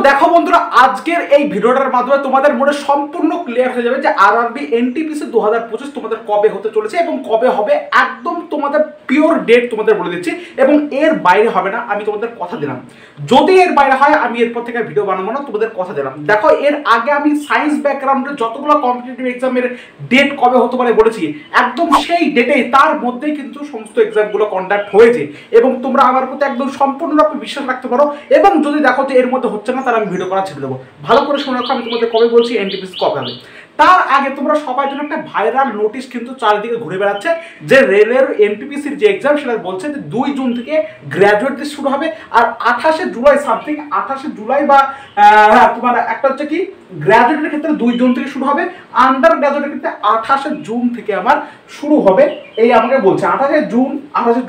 দেখো বন্ধুরা, আজকের এই ভিডিওটার মাধ্যমে তোমাদের মনে সম্পূর্ণ ক্লিয়ার হয়ে যাবে যে আরআরবি এনটিপিসি 2025 তোমাদের কবে হতে চলেছে এবং কবে হবে। একদম তোমাদের পিওর ডেট তোমাদের বলে দিচ্ছি এবং এর বাইরে হবে না, আমি তোমাদের কথা দিলাম। যদি এর বাইরে হয় আমি এরপর থেকে ভিডিও বানাবো না, তোমাদের কথা দিলাম। দেখো, এর আগে আমি সায়েন্স ব্যাকগ্রাউন্ডের যতগুলো কম্পিটিটিভ এক্সামের ডেট কবে হতে পারে বলেছি, একদম সেই ডেটেই তার মধ্যেই কিন্তু সমস্ত এক্সামগুলো কন্ডাক্ট হয়েছে এবং তোমরা আমার প্রতি একদম সম্পূর্ণরূপে বিশ্বাস রাখতে পারো। এবং যদি দেখো যে এর মধ্যে হচ্ছে না, তাহলে আমি ভিডিও করা ছেড়ে দেবো। ভালো করে শুনে রাখো, আমি তোমাদের কবে বলছি এনটিপিসি কবে হবে। তার আগে তোমরা সবাই জন্য একটা ভাইরাল নোটিশ কিন্তু চারিদিকে ঘুরে বেড়াচ্ছে যে রেলের এনটিপিসির যে এক্সাম সেটা বলছে যে 2 জুন থেকে গ্র্যাজুয়েট শুরু হবে আর 28 জুলাই সামথিং, 28 জুলাই বা তোমার একটা হচ্ছে কি গ্র্যাজুয়েটের ক্ষেত্রে 2 জুন থেকে শুরু হবে, আন্ডার গ্র্যাজুয়েটের ক্ষেত্রে 28 জুন থেকে আমার শুরু হবে। এই আমাকে বলছে 28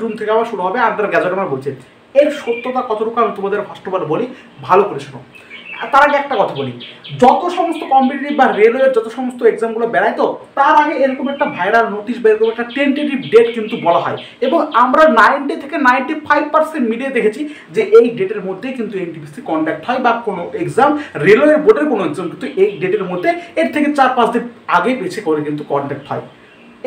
জুন থেকে আমার শুরু হবে, আন্ডার গ্র্যাজুয়েট আমার বলছে। এর সত্যতা কতটুকু আমি তোমাদের ফার্স্টবার বলি, ভালো করে শোনো। তার আগে একটা কথা বলি, যত সমস্ত কম্পিটিটিভ বা রেলওয়ের যত সমস্ত এক্সামগুলো বেড়ায়, তো তার আগে এরকম একটা ভাইরাল নোটিশ বা এরকম একটা টেন্টেটিভ ডেট কিন্তু বলা হয় এবং আমরা 90 থেকে 95% মিডিয়ে দেখেছি যে এই ডেটের মধ্যেই কিন্তু এনটিপিসি কন্ডাক্ট হয় বা কোনো এক্সাম রেলওয়ে বোর্ডের কোনো এক্সাম কিন্তু এই ডেটের মধ্যে এর থেকে 4-5 দিন আগে বেছে করে কিন্তু কন্ডাক্ট হয়।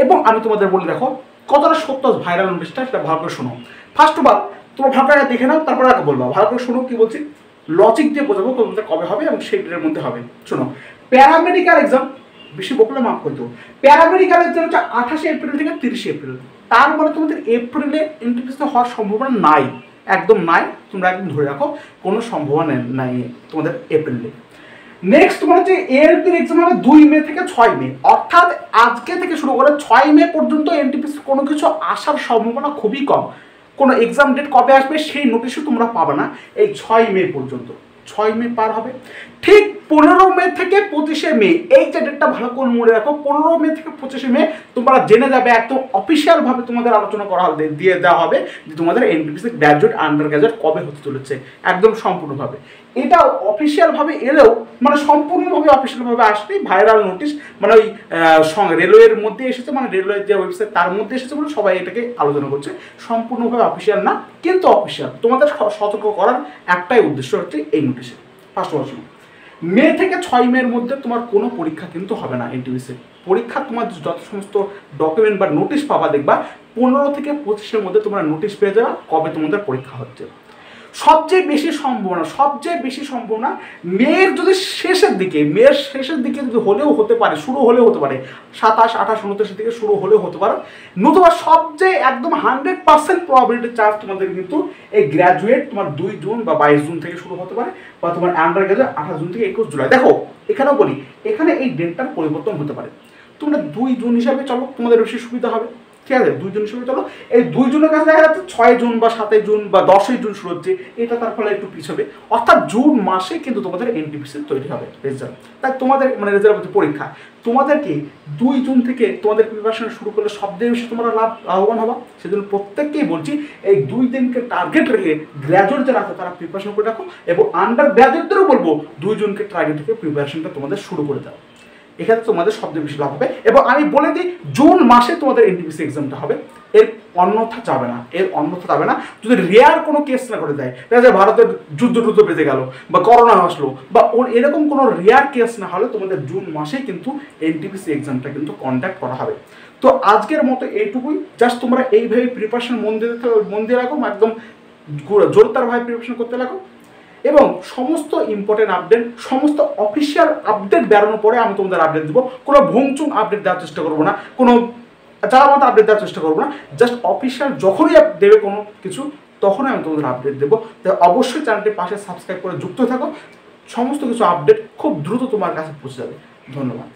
এবং আমি তোমাদের বলে দেখো কতটা সত্য ভাইরাল নোটিশটা, সেটা ভালো করে শোনো। ফার্স্ট অফ অল তোমরা ভালো করে দেখে নাও, তারপরে আগে বলবো। ভালো করে শোনো কি বলছি, লজিক দিয়ে বোঝাবো তোমাদের কবে হবে এবং সেই ডেটের মধ্যে হবে। শোনো, প্যারামেডিক্যাল এক্সাম, বেশি বকলে মাফ করে দেবো, প্যারামেডিক্যাল এক্সাম হচ্ছে 28 এপ্রিল থেকে 30 এপ্রিল। তার মানে তোমাদের এপ্রিলে এনটিপিসি হওয়ার সম্ভাবনা নাই, একদম নাই। তোমরা একদম ধরে রাখো কোনো সম্ভাবনা নাই তোমাদের এপ্রিলে। নেক্সট তোমার হচ্ছে এএলপির এক্সাম হবে 2 মে থেকে 6 মে, অর্থাৎ আজকে থেকে শুরু করে 6 মে পর্যন্ত এনটিপিসি কোনো কিছু আসার সম্ভাবনা খুবই কম। কোনো এক্সাম ডেট কবে আসবে সেই নোটিশও তোমরা পাবে না এই 6 মে পর্যন্ত। 6 মে পার হবে, ঠিক 15 মে থেকে 25 মে, এই যে ডেটটা ভালো করে মনে রাখো। 15 মে থেকে 25 মে তোমরা জেনে যাবে, একদম অফিসিয়ালভাবে তোমাদের আলোচনা করা হবে, দিয়ে দেওয়া হবে যে তোমাদের এনটিপিসি গ্র্যাজুয়েট আন্ডার গ্র্যাজুয়েট কবে হতে চলেছে, একদম সম্পূর্ণভাবে। এটা অফিসিয়ালভাবে এলেও, মানে সম্পূর্ণভাবে অফিসিয়ালভাবে আসলেই ভাইরাল নোটিশ, মানে ওই রেলওয়ের মধ্যে এসেছে, মানে রেলওয়ের যে ওয়েবসাইট তার মধ্যে এসেছে বলে সবাই এটাকে আলোচনা করছে। সম্পূর্ণভাবে অফিসিয়াল না, কিন্তু অফিসিয়াল। তোমাদের সতর্ক করার একটাই উদ্দেশ্য হচ্ছে এই নোটিশে। ফার্স্ট অফ অল, মে থেকে 6 মের মধ্যে তোমার কোনো পরীক্ষা কিন্তু হবে না এনটিপিসি পরীক্ষা। তোমার যত সমস্ত ডকুমেন্ট বা নোটিশ পাবা, দেখবা 15 থেকে 25-এর মধ্যে তোমরা নোটিশ পেয়ে যাবে কবে তোমাদের পরীক্ষা হচ্ছে। সবচেয়ে বেশি সম্ভাবনা মেয়ের যদি শেষের দিকে যদি হলেও হতে পারে, শুরু হলেও হতে পারে, 27, 28, 29 থেকে শুরু হলেও হতে পারে। নতুবা সবচেয়ে একদম 100% প্রবাবিলিটি চান্স তোমাদের কিন্তু এই গ্র্যাজুয়েট তোমার 2 জুন বা 22 জুন থেকে শুরু হতে পারে, বা তোমার আন্ডার গ্র্যাজুয়েট 28 জুন থেকে 21 জুলাই। দেখো এখানেও বলি, এখানে এই ডেটটার পরিবর্তন হতে পারে। তোমরা 2 জুন হিসাবে চলো, তোমাদের বেশি সুবিধা হবে, ঠিক আছে? 2 জুন হিসেবে চলো। এই 2 জুনের কাছে দেখা যাচ্ছে 6 জুন বা 7 জুন বা 10 জুন শুরু হচ্ছে, এটা তার ফলে একটু পিছবে। অর্থাৎ জুন মাসে কিন্তু তোমাদের এনটিপিসি তৈরি হবে রেজাল্ট। তাই তোমাদের মানে রেজাল্ট হচ্ছে পরীক্ষা, তোমাদেরকে 2 জুন থেকে তোমাদের প্রিপারেশন শুরু করলে সবচেয়ে বেশি তোমরা লাভবান হবা। সেজন্য প্রত্যেককেই বলছি এই 2 দিনকে টার্গেট রেখে গ্র্যাজুয়েট যারা আছে তারা প্রিপারেশন করে রাখো, এবং আন্ডার গ্র্যাজুয়েটদেরও বলবো 2 জুনকে টার্গেট রেখে প্রিপারেশনটা তোমাদের শুরু করে দাও। এখানে তোমাদের সবচেয়ে বেশি লাভ হবে। এবং আমি বলে দিই, জুন মাসে তোমাদের এনটিপিসি এক্সামটা হবে, এর অন্যথা যাবে না। যদি রেয়ার কোনো কেস না করে দেয়, দেখা যায় ভারতের যুদ্ধ বেঁধে গেল বা করোনা আসলো বা এরকম কোনো রেয়ার কেস না হলে তোমাদের জুন মাসেই কিন্তু এনটিপিসি এক্সামটা কিন্তু কন্ডাক্ট করা হবে। তো আজকের মতো এইটুকুই, জাস্ট তোমরা এইভাবে প্রিপারেশন মন দিয়ে রাখো, একদম জোরদারভাবে প্রিপারেশন করতে লাগো। এবং সমস্ত ইম্পর্টেন্ট আপডেট, সমস্ত অফিসিয়াল আপডেট বেরোনোর পরে আমি তোমাদের আপডেট দেবো। কোনো ভুংচুং আপডেট দেওয়ার চেষ্টা করবো না, কোনো যারা মতো আপডেট দেওয়ার চেষ্টা করবো না। জাস্ট অফিসিয়াল যখনই দেবে কোনো কিছু, তখনই আমি তোমাদের আপডেট দেবো। তাই অবশ্যই চ্যানেলটির পাশে সাবস্ক্রাইব করে যুক্ত থাকো, সমস্ত কিছু আপডেট খুব দ্রুত তোমার কাছে পৌঁছে যাবে। ধন্যবাদ।